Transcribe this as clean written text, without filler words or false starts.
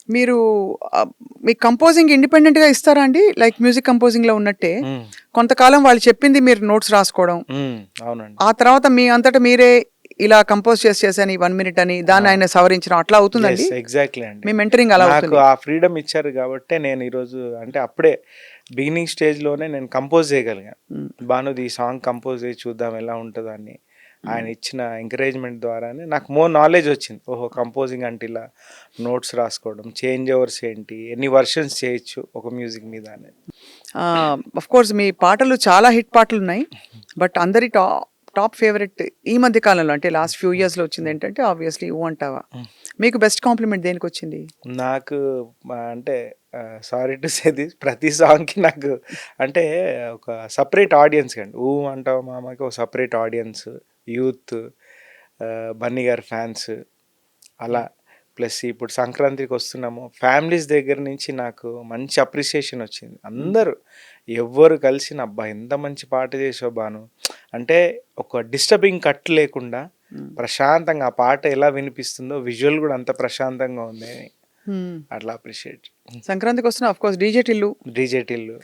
మీరు మీకు కంపోజింగ్ ఇండిపెండెంట్‌గా ఇస్తారా అండి? లైక్ మ్యూజిక్ కంపోజింగ్‌లో ఉన్నట్టే హ్మ్. కొంతకాలం వాళ్ళు చెప్పింది మీరు నోట్స్ రాసుకోవడం. హ్మ్. అవునండి. ఆ తర్వాత మీ అంతట మీరే ఇలా కంపోజ్ చేశాను ఈ 1 మినిట్ అని దాన్ని ఆ! ఆయన సవరించడం అట్లా అవుతుందండి? ఎగ్జాక్ట్‌లీ అండి. మీ మెంటరింగ్ అలా నాకు అవుతుంది. ఆ ఫ్రీడమ్ ఇచ్చారు గాబట్టే నేను ఈరోజు అంటే అప్పుడే బిగినింగ్ స్టేజ్‌లోనే నేను కంపోజ్ చేయగలిగాను. హ్మ్. భానుది ఈ సాంగ్ కంపోజ్ చేసి చూద్దాం ఎలా ఉంటదని. ఆయన హ్మ్. ఇచ్చిన ఎంకరేజ్‌మెంట్ ద్వారానే నాకు మోర్ నాలెడ్జ్ వచ్చింది. ఓహో! కంపోజింగ్ అంటే ఇలా నోట్స్ రాసుకోవడం, చేంజ్ ఓవర్స్ ఏంటి, ఎన్ని వెర్షన్స్ చేయొచ్చు ఒక మ్యూజిక్ మీద అని. ఆఫ్‌కోర్స్ మీ పాటలు చాలా హిట్ పాటలున్నాయి. బట్ అందరి టాప్ ఫేవరెట్ ఈ మధ్య కాలంలో అంటే లాస్ట్ ఫ్యూ ఇయర్స్‌లో వచ్చిందేంటంటే ఆబ్వియస్‌లీ 'ఊ అంటావా'. మీకు బెస్ట్ కాంప్లిమెంట్ దేనికొచ్చింది? నాకు అంటే సారీ టు సే దిస్ ప్రతి సాంగ్‌కి నాకు అంటే ఒక సెపరేట్ ఆడియన్స్ అండి. 'ఊ అంటావా మామ'కి ఒక సెపరేట్ ఆడియన్స్, యూత్, బన్నీ గారి ఫ్యాన్స్ అలా. ప్లస్ ఇప్పుడు సంక్రాంతికి వస్తున్నాము. ఫ్యామిలీస్ దగ్గర నుంచి నాకు మంచి అప్రిసియేషన్ వచ్చింది. హ్మ్. అందరూ ఎవ్వరు కలిసిన "అబ్బా! ఎంత మంచి పాట చేసావు భాను." అంటే ఒక డిస్టర్బింగ్ కట్ లేకుండా హ్మ్. ప్రశాంతంగా ఆ పాట ఎలా వినిపిస్తుందో విజువల్ గూడా అంత ప్రశాంతంగా ఉంది అని హ్మ్. అట్లా అప్రిషియేట్. సంక్రాంతికొస్తున్న of course 'DJ Tillu' 'DJ Tillu'